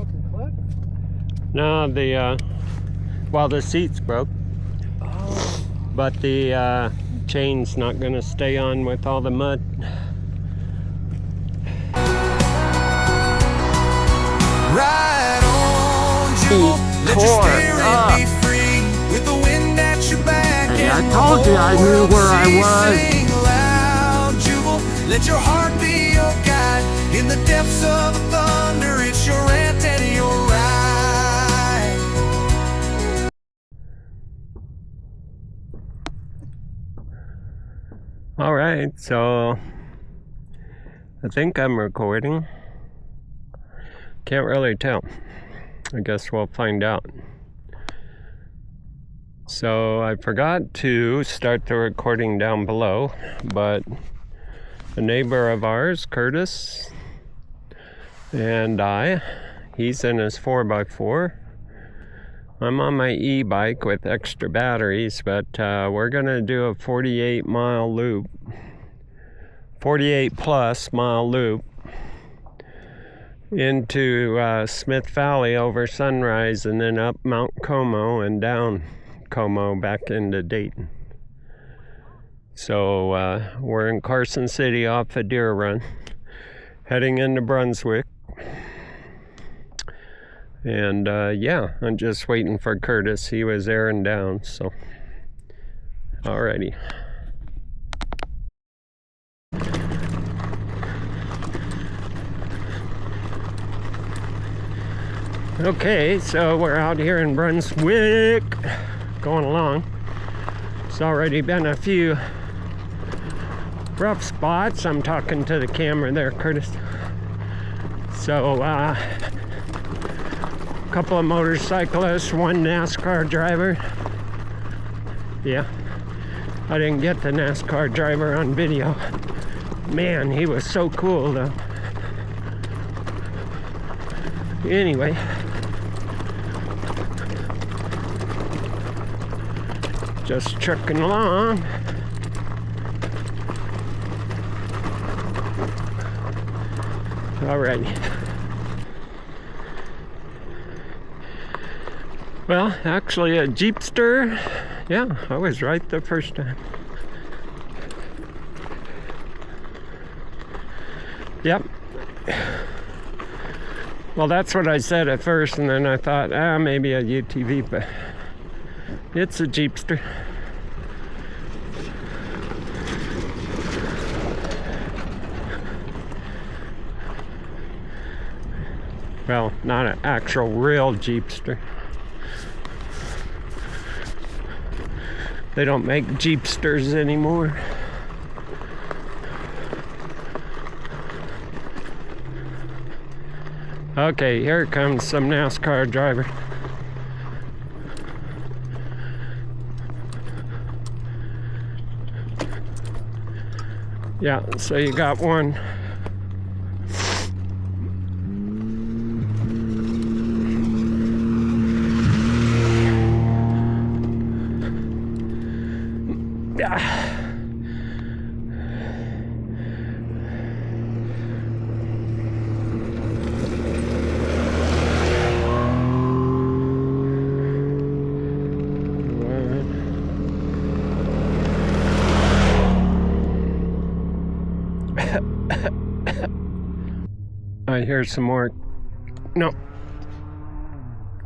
broken clip? No, well, the seat's broke. Oh. But the chain's not gonna stay on with all the mud. Ride on, Jewel. Let your spirit be free with the wind at your back. Hey, and I told you I knew where I was. Sing loud, Jewel. Let your heart be your guide in the depths of the thunder. It's your rant and your ride. All right, so I think I'm recording. Can't really tell. I guess we'll find out. So I forgot to start the recording down below, but a neighbor of ours, Curtis, and he's in his 4x4. I'm on my e-bike with extra batteries, but we're gonna do a 48-mile loop, 48+ mile loop into Smith Valley over Sunrise, and then up Mount Como and down Como back into Dayton. So we're in Carson City off of Deer Run, heading into Brunswick. And yeah, I'm just waiting for Curtis. He was airing down, so alrighty. Okay, so we're out here in Brunswick, going along. It's already been a few rough spots. I'm talking to the camera there, Curtis. So, a couple of motorcyclists, one NASCAR driver. Yeah, I didn't get the NASCAR driver on video. Man, he was so cool though. Anyway, just trucking along. Alright. Well, actually a Jeepster. Yeah, I was right the first time. Yep. Well, that's what I said at first, and then I thought, maybe a UTV, but it's a Jeepster. Well, not an actual real Jeepster. They don't make Jeepsters anymore. Okay, here comes some NASCAR driver. Yeah, so you got one. I hear some more. No,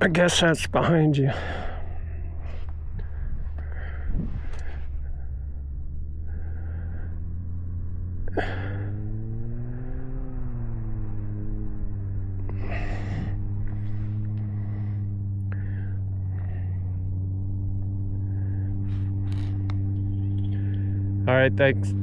I guess that's behind you. All right, thanks.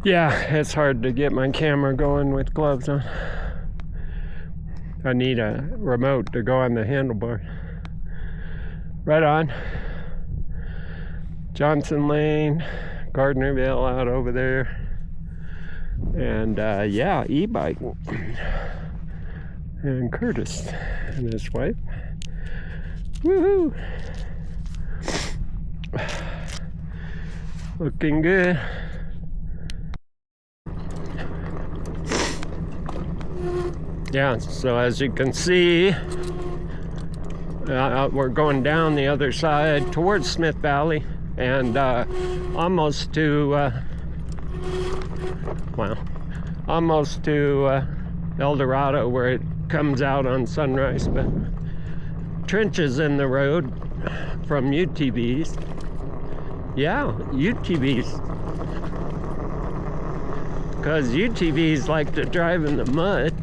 Yeah, it's hard to get my camera going with gloves on. I need a remote to go on the handlebar. Right on. Johnson Lane, Gardnerville out over there. And yeah, e-bike. And Curtis and his wife. Woohoo! Looking good. Yeah, so as you can see, we're going down the other side towards Smith Valley and almost to El Dorado, where it comes out on Sunrise, but trenches in the road from UTVs. Yeah, UTVs. Because UTVs like to drive in the mud.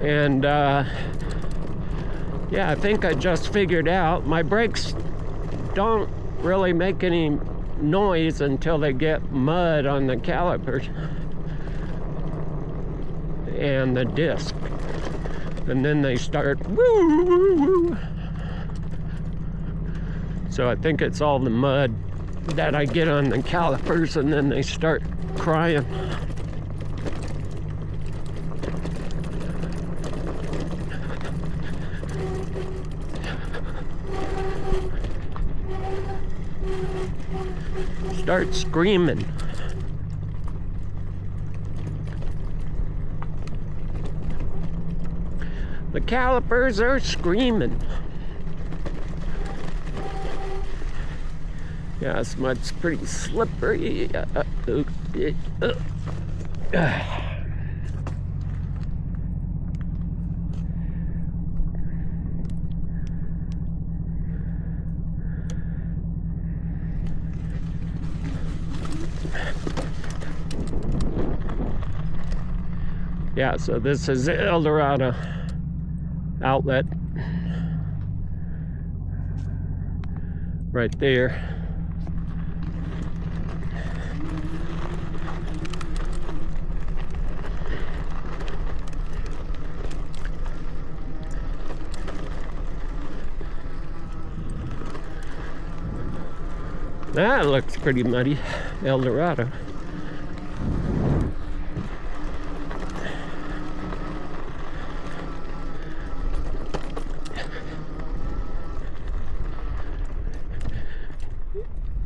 And yeah, I think I just figured out my brakes don't really make any noise until they get mud on the calipers and the disc, and then they start woo, woo, woo. So I think it's all the mud that I get on the calipers, and then they start crying. Start screaming. The calipers are screaming. Yeah, this mud's pretty slippery. Yeah, so this is the El Dorado outlet right there. That looks pretty muddy, El Dorado.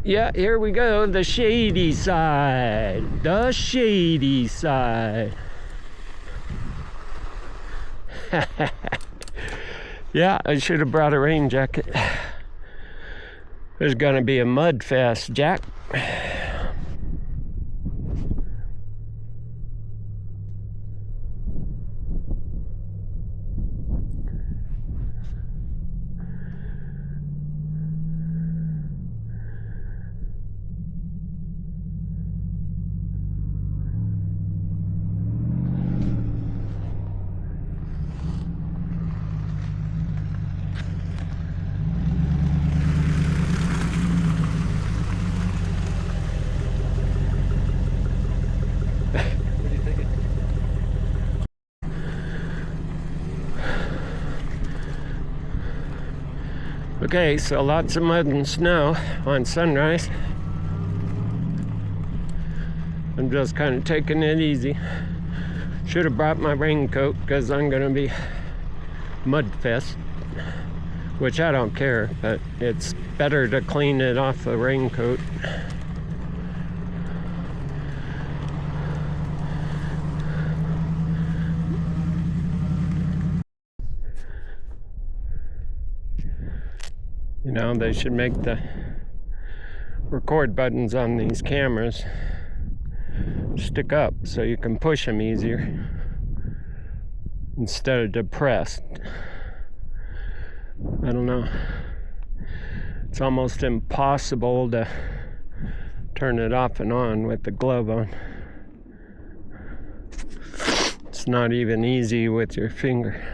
Yeah, here we go, the shady side. The shady side. Yeah, I should have brought a rain jacket. There's gonna be a mud fest, Jack. Okay, so lots of mud and snow on Sunrise. I'm just kind of taking it easy. Should have brought my raincoat because I'm gonna be mudfest, which I don't care, but it's better to clean it off the raincoat. You know, they should make the record buttons on these cameras stick up so you can push them easier instead of depressed. I don't know. It's almost impossible to turn it off and on with the glove on. It's not even easy with your finger.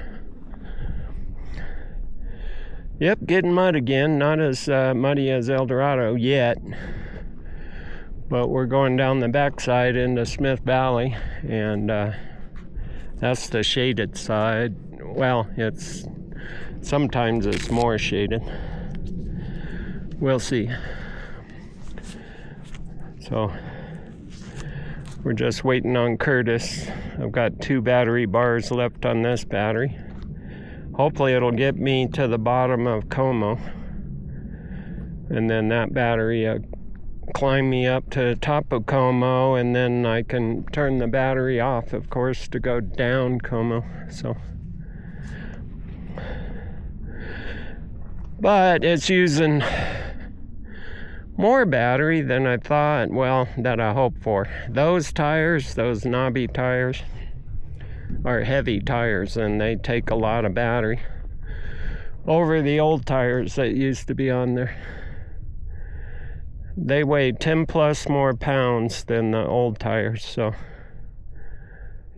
Yep, getting mud again. Not as muddy as El Dorado yet. But we're going down the backside into Smith Valley. And that's the shaded side. Well, sometimes it's more shaded. We'll see. So we're just waiting on Curtis. I've got 2 battery bars left on this battery. Hopefully it'll get me to the bottom of Como. And then that battery climb me up to the top of Como, and then I can turn the battery off, of course, to go down Como. So, but it's using more battery than I thought, well, that I hoped for. Those tires, those knobby tires, are heavy tires, and they take a lot of battery over the old tires that used to be on there. They weigh 10 plus more pounds than the old tires, so,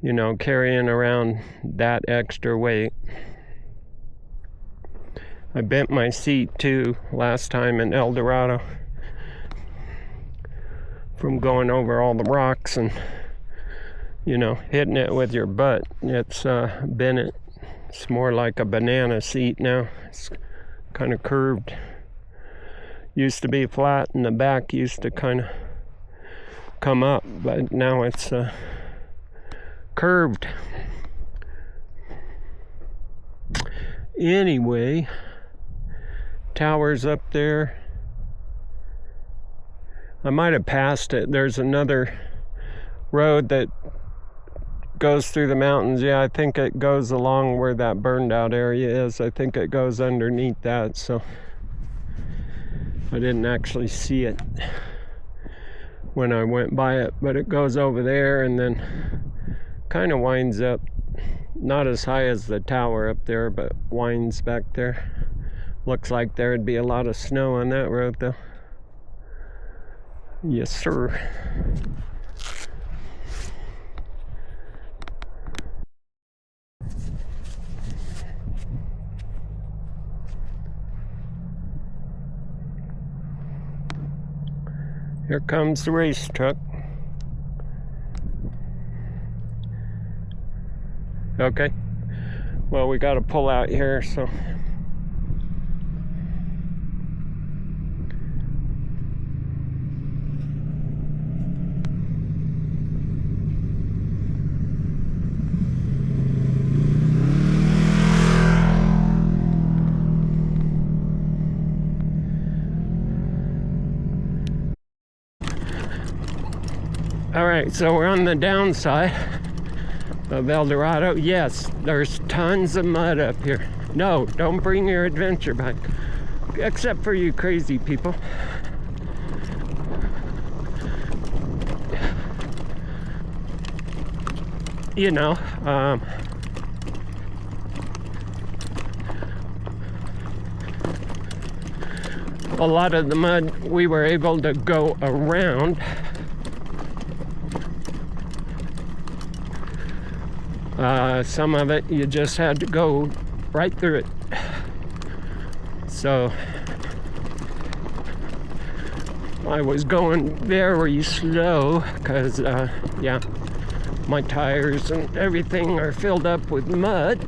you know, carrying around that extra weight. I bent my seat too last time in El Dorado from going over all the rocks and, you know, hitting it with your butt. It's bent it. It's more like a banana seat now. It's kind of curved. Used to be flat, and the back used to kind of come up, but now it's curved. Anyway, tower's up there. I might have passed it. There's another road that goes through the mountains. Yeah, I think it goes along where that burned out area is. I think it goes underneath that, so I didn't actually see it when I went by it, but it goes over there and then kind of winds up, not as high as the tower up there, but winds back there. Looks like there'd be a lot of snow on that road though. Yes, sir. Here comes the race truck. Okay. Well, we got to pull out here, so. All right, so we're on the downside of El Dorado. Yes, there's tons of mud up here. No, don't bring your adventure bike, except for you crazy people. You know, a lot of the mud we were able to go around. Some of it you just had to go right through it. So I was going very slow because yeah, my tires and everything are filled up with mud.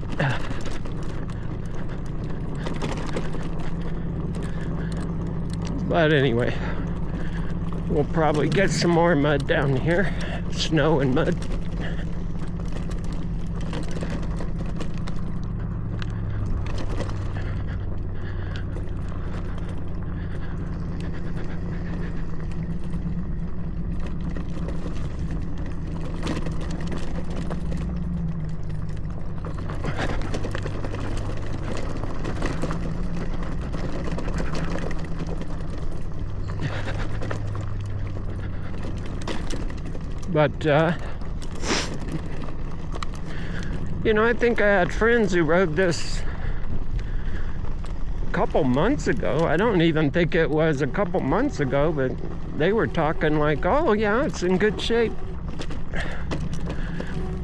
But anyway, we'll probably get some more mud down here, snow and mud. But, you know, I think I had friends who rode this a couple months ago. I don't even think it was a couple months ago, but they were talking like, oh yeah, it's in good shape.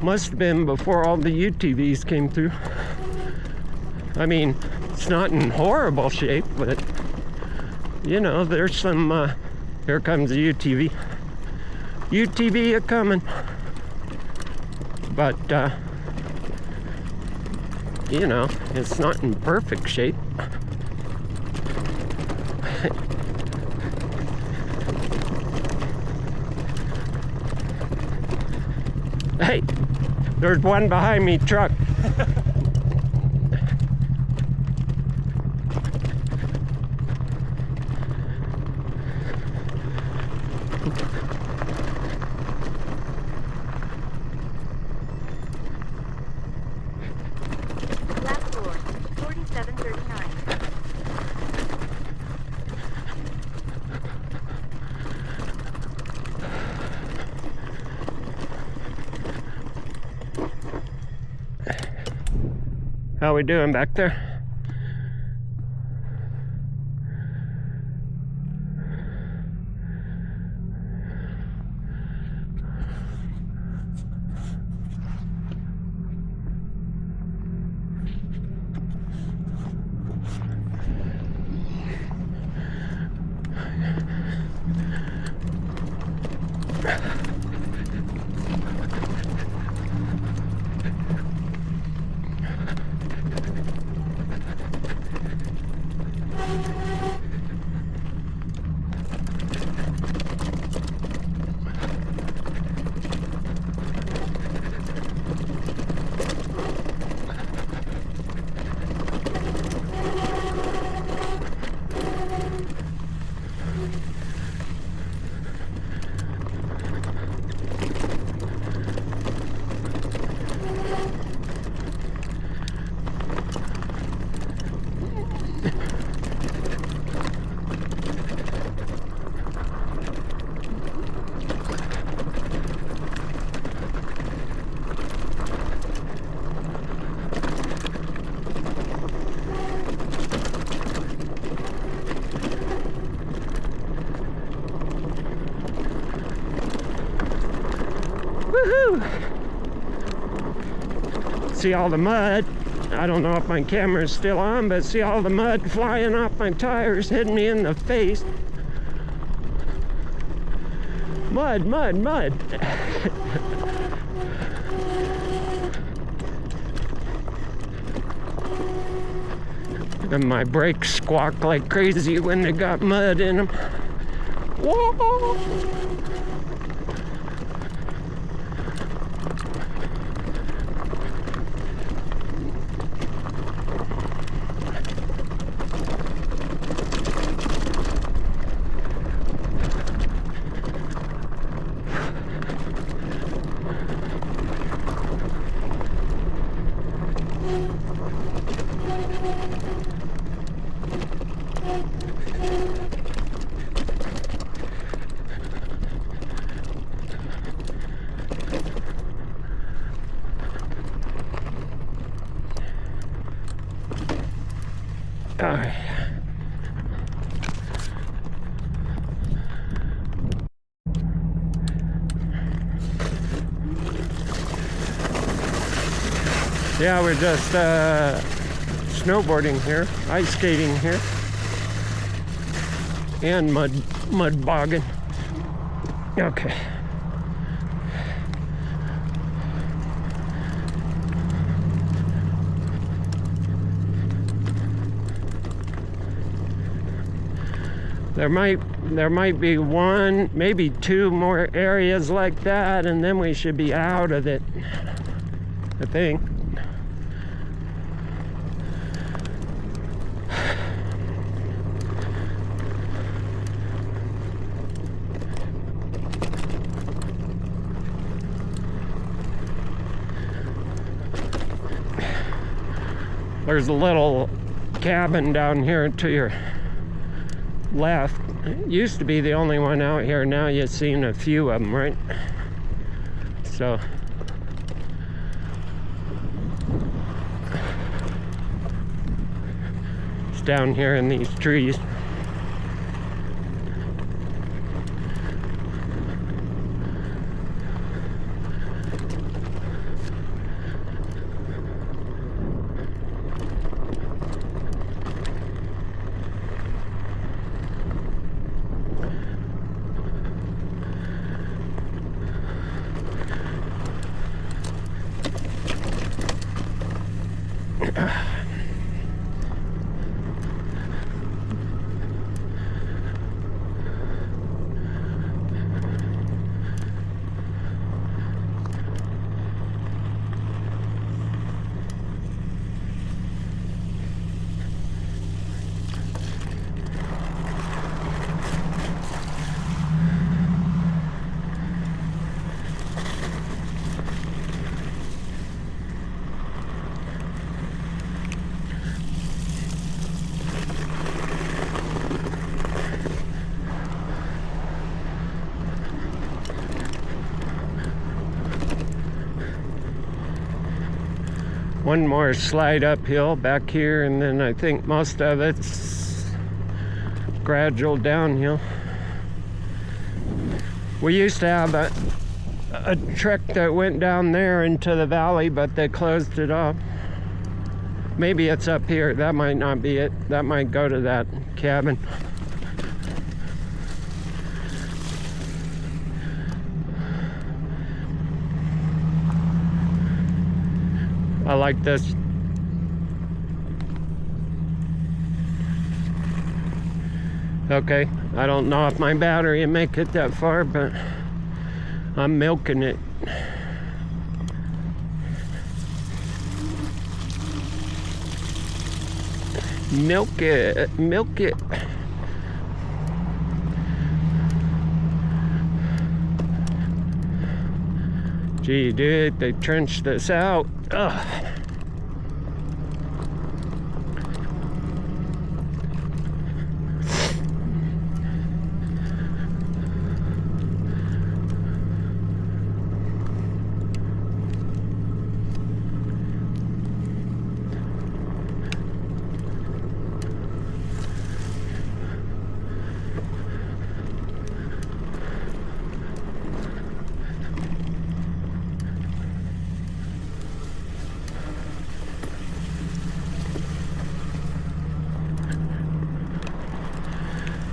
Must have been before all the UTVs came through. I mean, it's not in horrible shape, but you know, there's some, here comes the UTV. UTV a-coming. But, you know, it's not in perfect shape. Hey, there's one behind me, truck. Last floor, 4739. How we doing back there? See all the mud. I don't know if my camera's still on, but see all the mud flying off my tires, hitting me in the face. Mud, mud, mud. And my brakes squawk like crazy when they got mud in them. Whoa! All right. Yeah, we're just snowboarding here, ice skating here, and mud bogging. Okay. There might be one, maybe two more areas like that, and then we should be out of it, I think. There's a little cabin down here to your left. It used to be the only one out here. Now you've seen a few of them, right? So it's down here in these trees. One more slide uphill back here, and then I think most of it's gradual downhill. We used to have a trek that went down there into the valley, but they closed it off. Maybe it's up here. That might not be it. That might go to that cabin. I like this. Okay, I don't know if my battery will make it that far, but I'm milking it. Milk it, milk it. Gee, dude, they trenched this out. Ugh.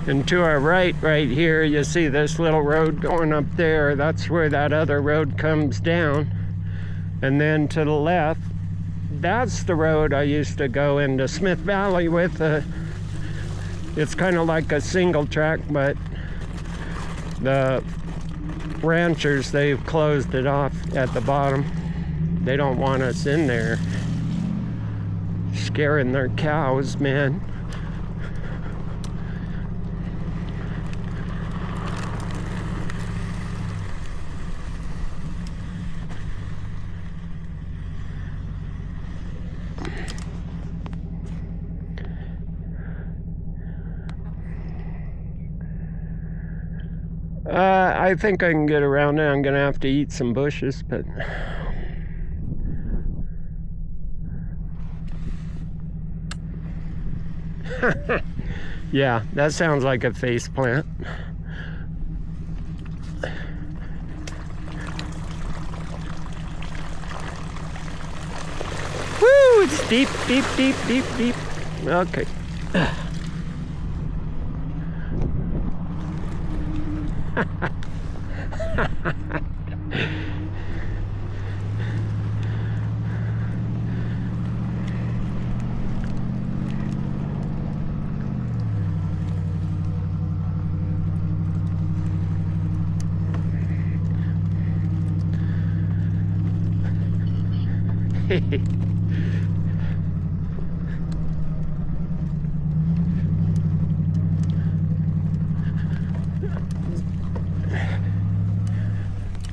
And to our right here, you see this little road going up there. That's where that other road comes down. And then to the left, that's the road I used to go into Smith Valley with. It's kind of like a single track, but the ranchers, they've closed it off at the bottom. They don't want us in there scaring their cows, man. I think I can get around it. I'm gonna have to eat some bushes, but yeah, that sounds like a face plant. Woo! It's deep, deep, deep, deep, deep. Okay.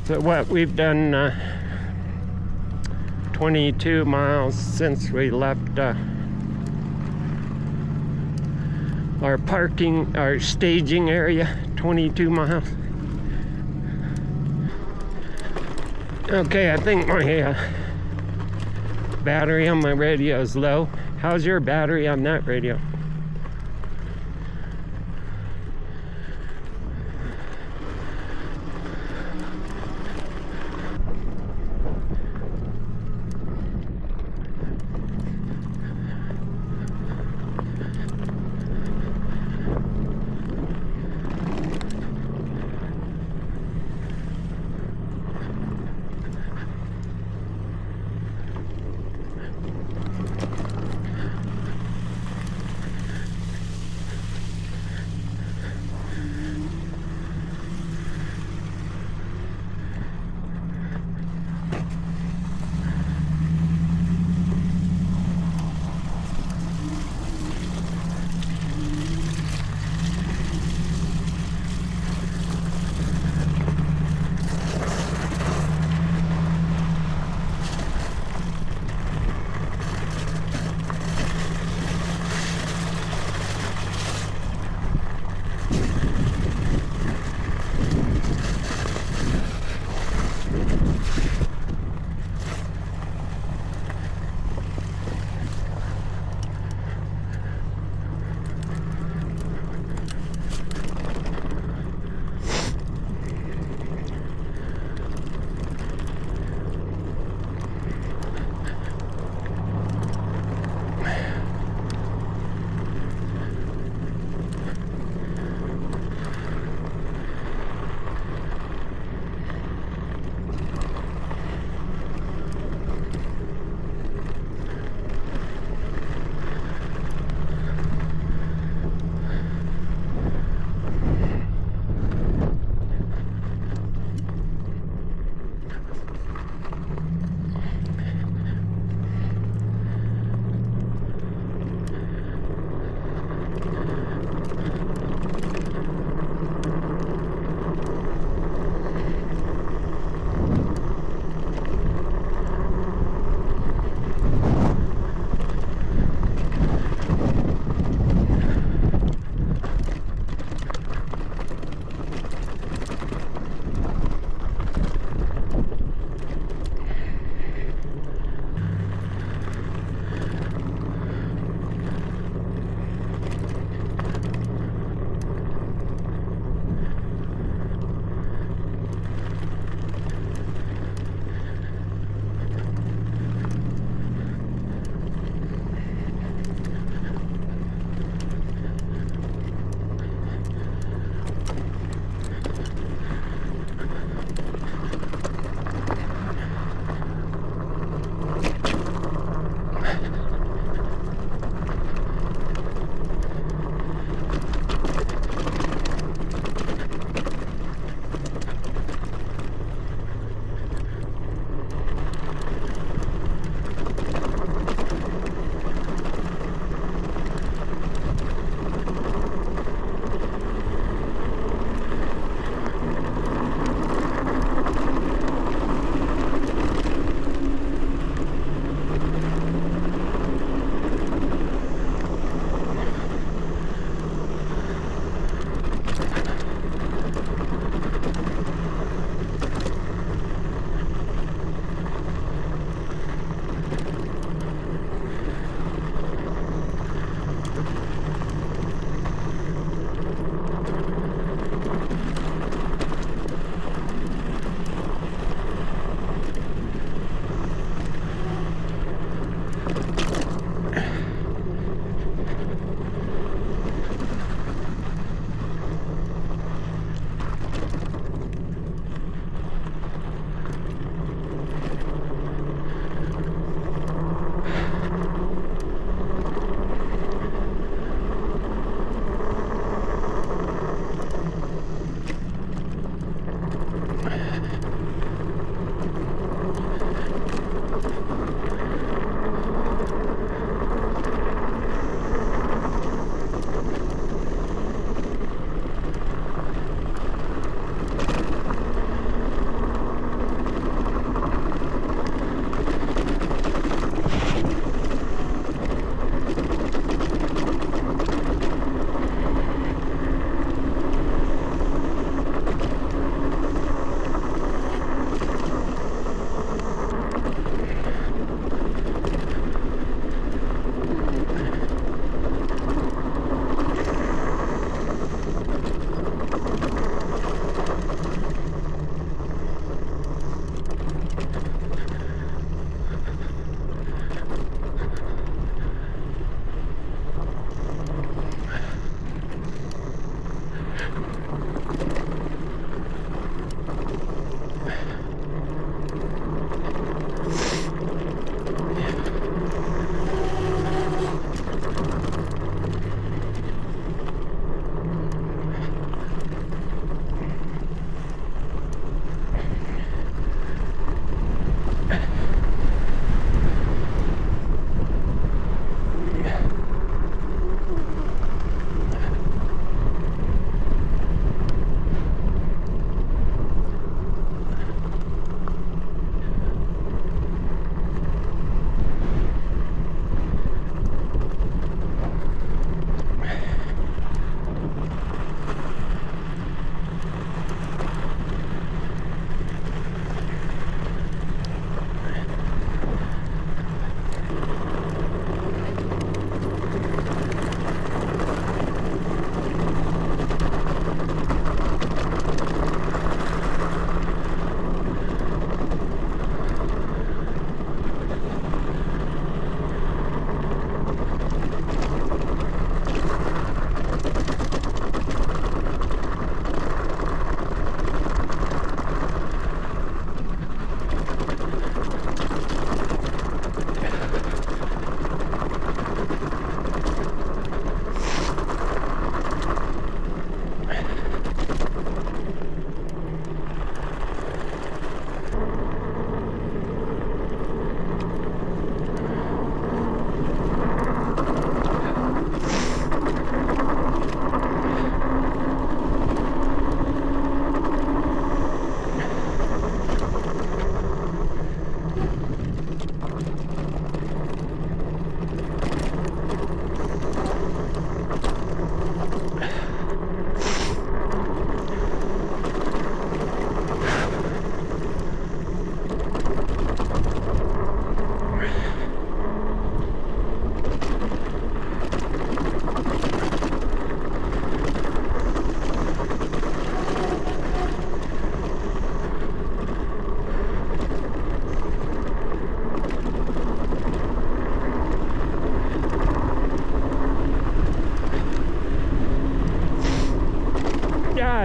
So what we've done 22 miles since we left our staging area. 22 miles. Okay, I think my battery on my radio is low. How's your battery on that radio?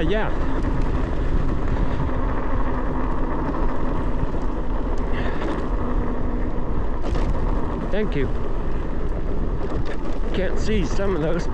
Yeah. Thank you. Can't see some of those.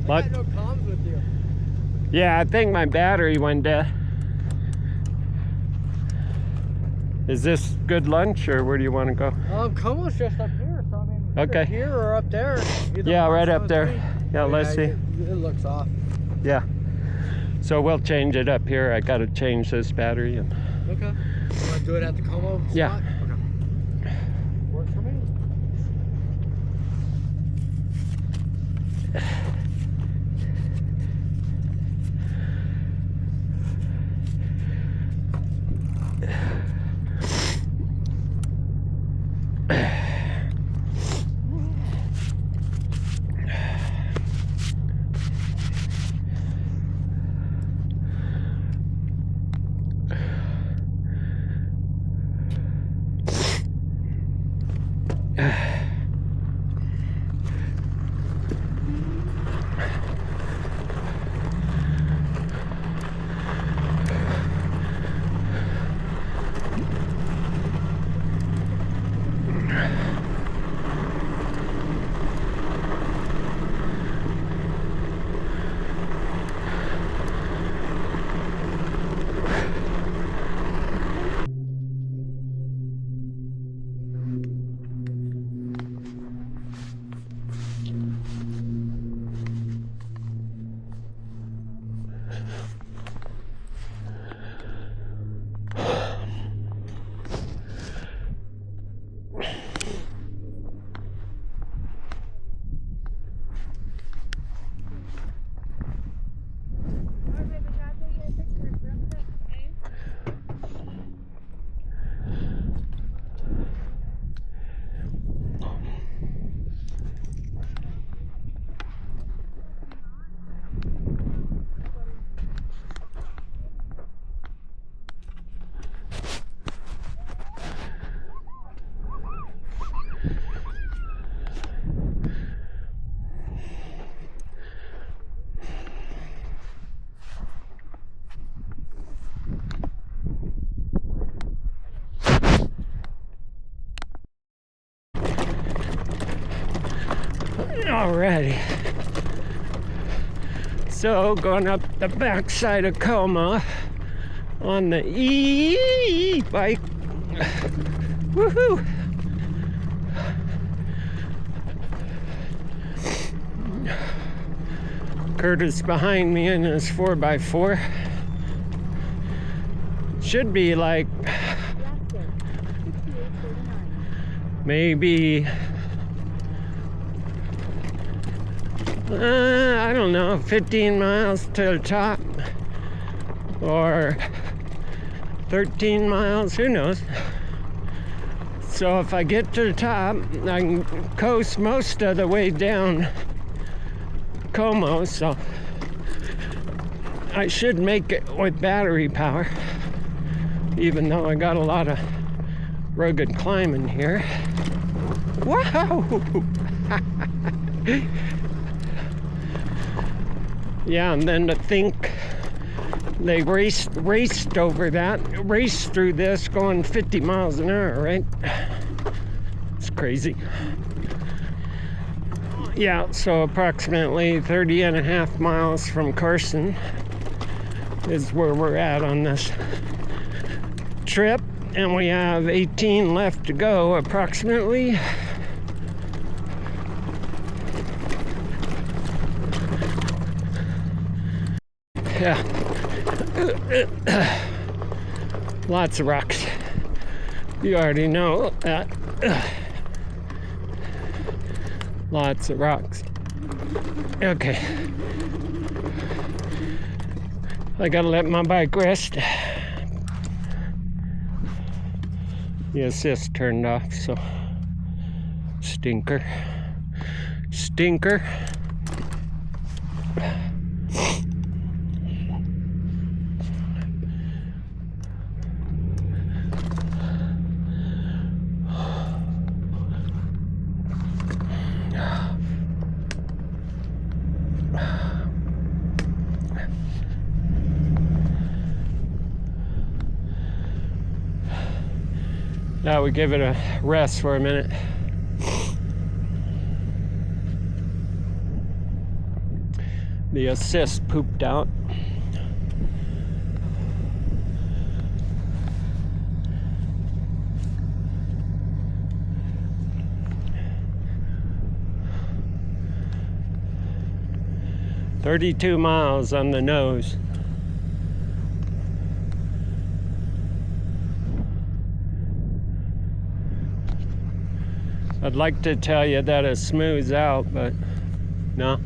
What? I got no comms with you. Yeah, I think my battery went dead. Is this good lunch, or where do you want to go? Como's just up here, so I mean, Okay. either here or up there. Either Yeah, right one's up there. between. Yeah, let's see. It looks off. Yeah. So we'll change it up here. I got to change this battery. And Okay. You want to do it at the Como spot? Yeah. Okay. Works for me. Alrighty. So going up the backside of Como on the e-bike. Woohoo! Curtis behind me in his 4x4. Should be like maybe I don't know, 15 miles to the top, or 13 miles, who knows. So if I get to the top, I can coast most of the way down Como, so I should make it with battery power, even though I got a lot of rugged climbing here. Wow! Yeah, and then to think they raced through this going 50 miles an hour, right? It's crazy. Yeah, so approximately 30 and a half miles from Carson is where we're at on this trip, and we have 18 left to go approximately. Yeah. Lots of rocks. You already know that. Lots of rocks. Okay. I gotta let my bike rest. The assist turned off, so stinker. Now we give it a rest for a minute. The assist pooped out. "32 miles on the nose." I'd like to tell you that it smooths out, but no.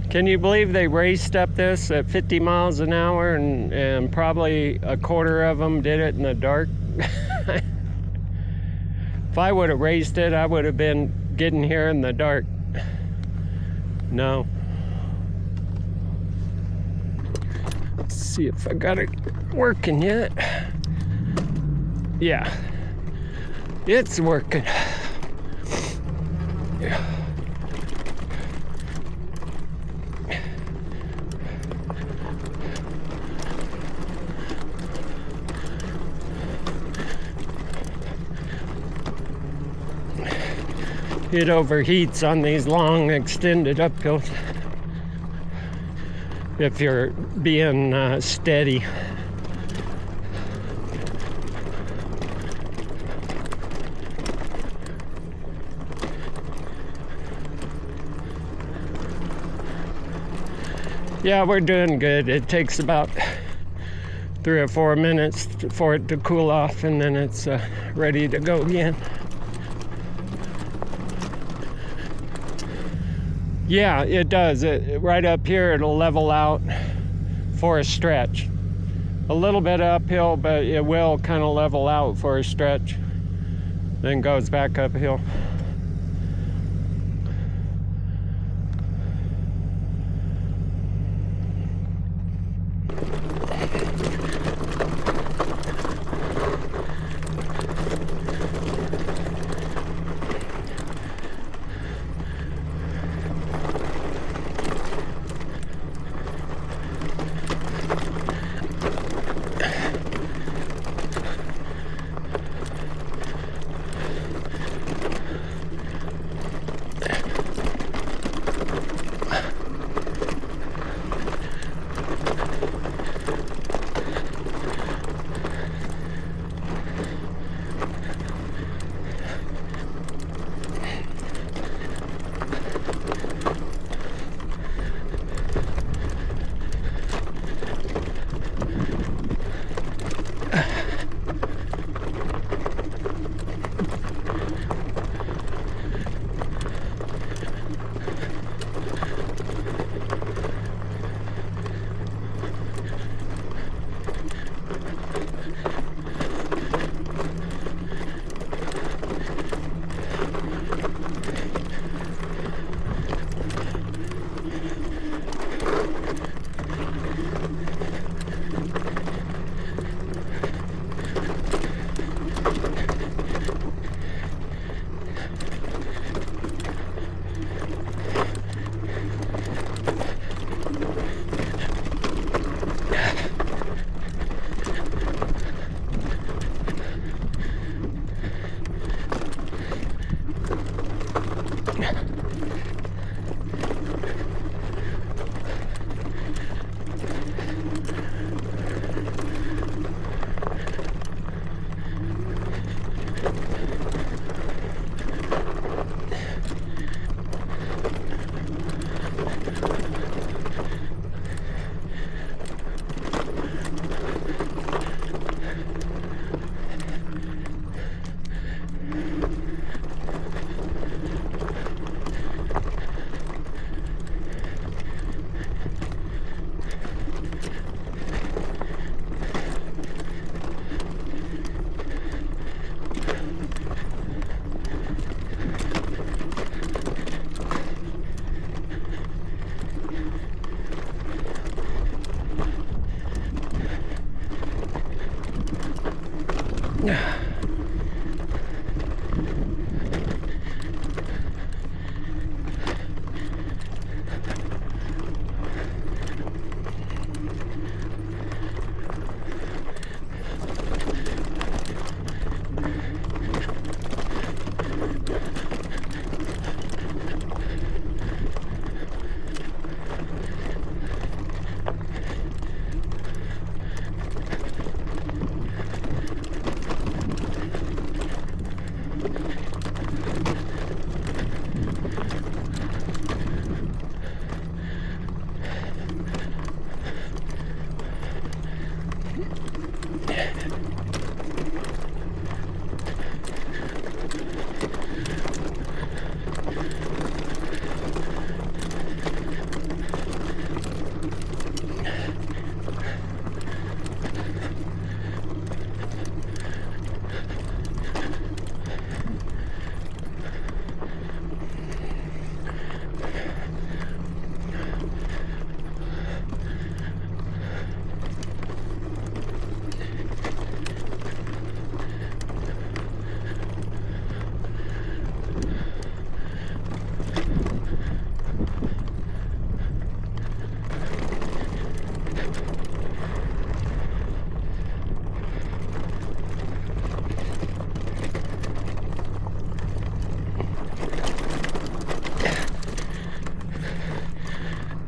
Can you believe they raced up this at 50 miles an hour and probably a quarter of them did it in the dark? If I would have raced it, I would have been getting here in the dark. No. Let's see if I got it working yet. Yeah, it's working. Yeah. It overheats on these long extended uphills if you're being steady. Yeah, we're doing good. It takes about 3 or 4 minutes for it to cool off, and then it's ready to go again. Yeah, it does. Right up here, it'll level out for a stretch. A little bit uphill, but it will kind of level out for a stretch, then goes back uphill.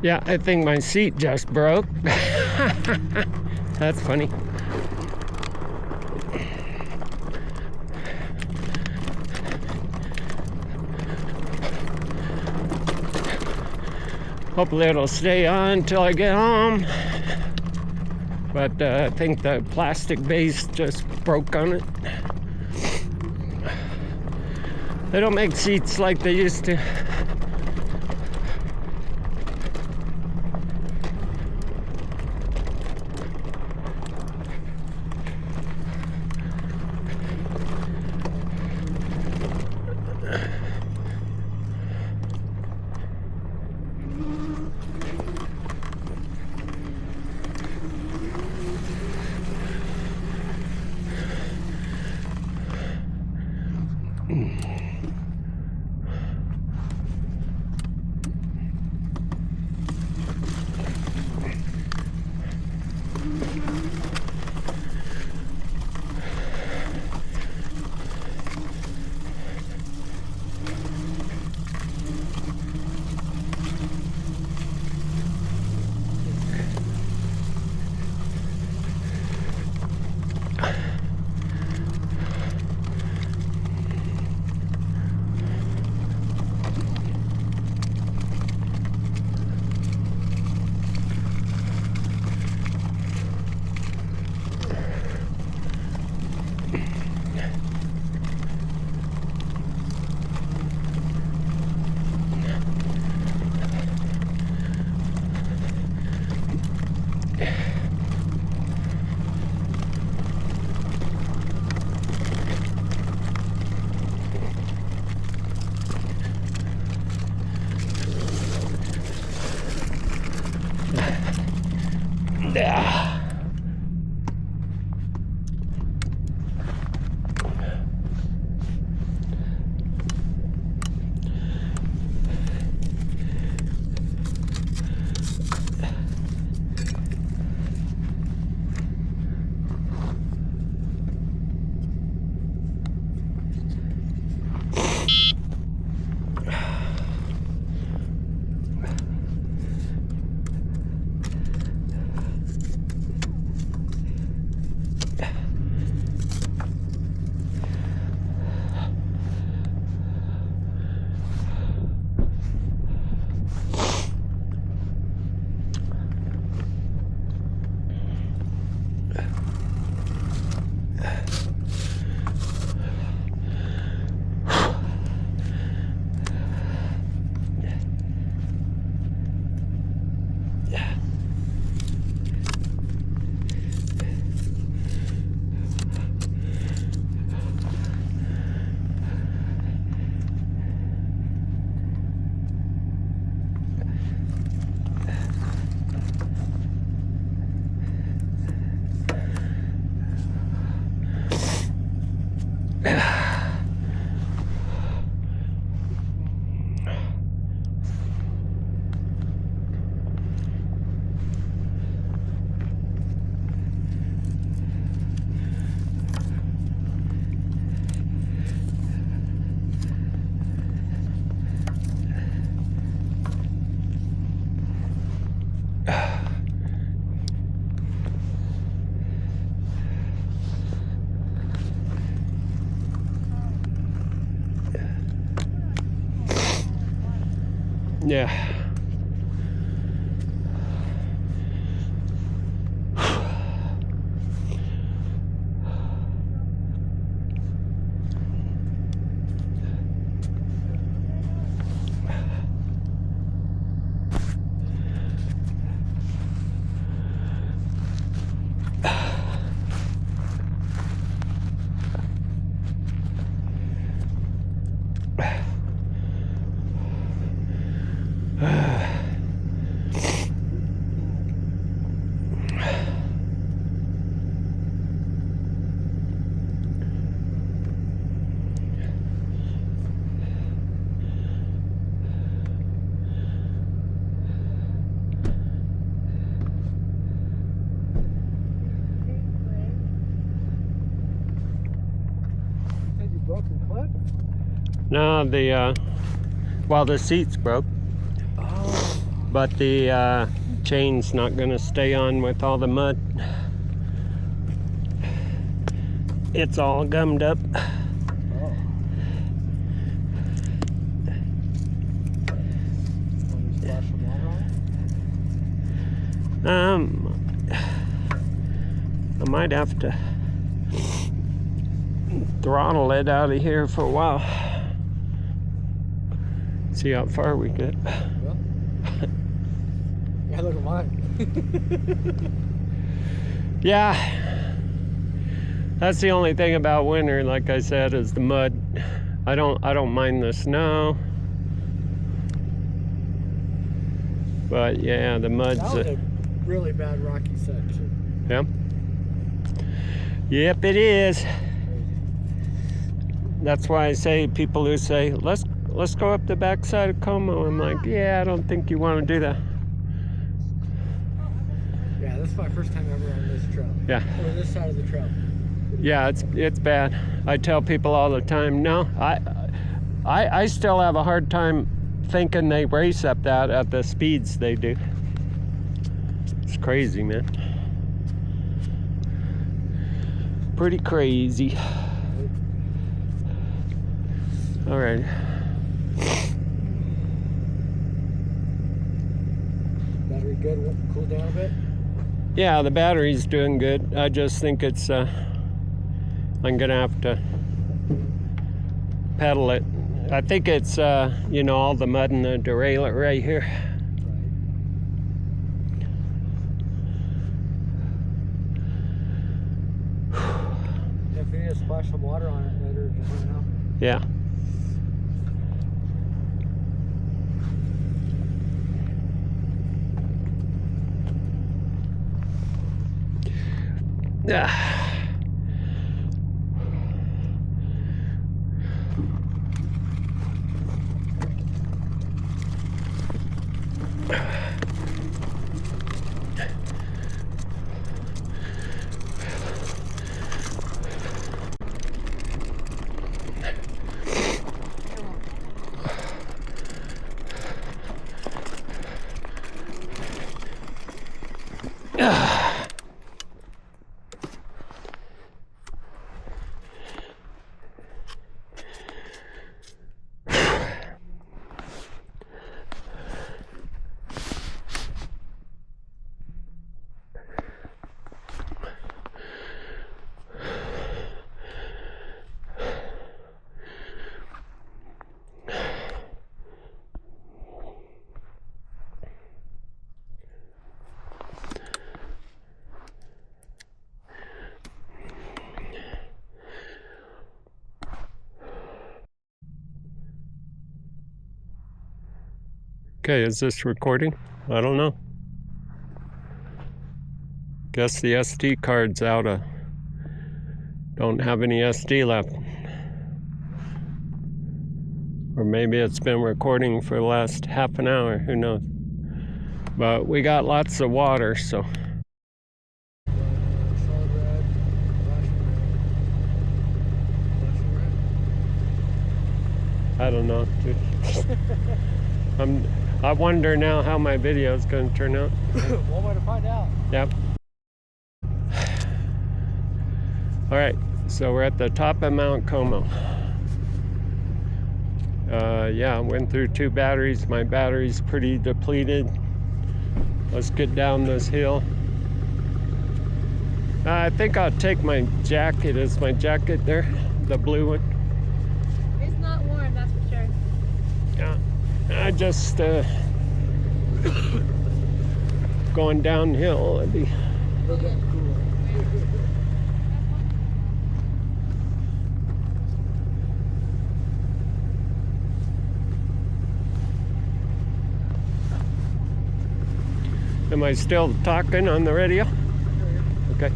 Yeah, I think my seat just broke. That's funny. Hopefully it'll stay on until I get home. But I think the plastic base just broke on it. They don't make seats like they used to. Yeah. No, the seats broke. Oh. but the chain's not gonna stay on with all the mud. It's all gummed up. Oh. Want me to splash some water on it? I might have to throttle it out of here for a while. See how far we get. Well, yeah, look at mine. Yeah, that's the only thing about winter, like I said, is the mud. I don't mind the snow, but yeah, the mud's That was a really bad rocky section. yeah. Yep, it is. Crazy. That's why I say, people who say, let's go up the backside of Como, I'm like, yeah, I don't think you want to do that. Yeah, this is my first time ever on this trail. Yeah. Or this side of the trail. Yeah, it's bad. I tell people all the time, no, I still have a hard time thinking they race up that at the speeds they do. It's crazy, man. Pretty crazy. All right. Battery good? Cool down a bit? Yeah, the battery's doing good. I just think it's, I'm gonna have to pedal it. I think it's, you know, all the mud in the derailleur right here. If you need to splash some water on it later, just let me know. Yeah. Yeah. Okay, is this recording? I don't know. Guess the SD card's out of... Don't have any SD left. Or maybe it's been recording for the last half an hour, who knows. But we got lots of water, so... Solid red, flashing red. I don't know, dude. I wonder now how my video is going to turn out. One way to find out. Yep. All right, so we're at the top of Mount Como. Yeah, went through 2 batteries. My battery's pretty depleted. Let's get down this hill. I think I'll take my jacket. Is my jacket there? The blue one? It's not warm, that's for sure. Yeah. I just going downhill. It'd be Look at cool. Am I still talking on the radio? Okay.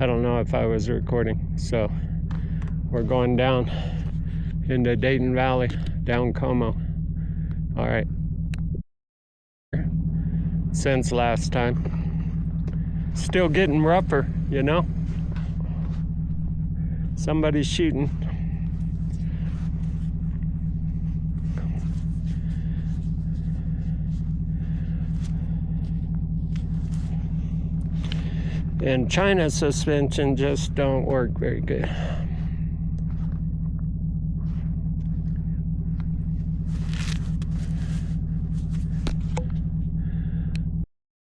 I don't know if I was recording. So we're going down into Dayton Valley, down Como. All right. Since last time. Still getting rougher, you know? Somebody's shooting. And China suspension just don't work very good.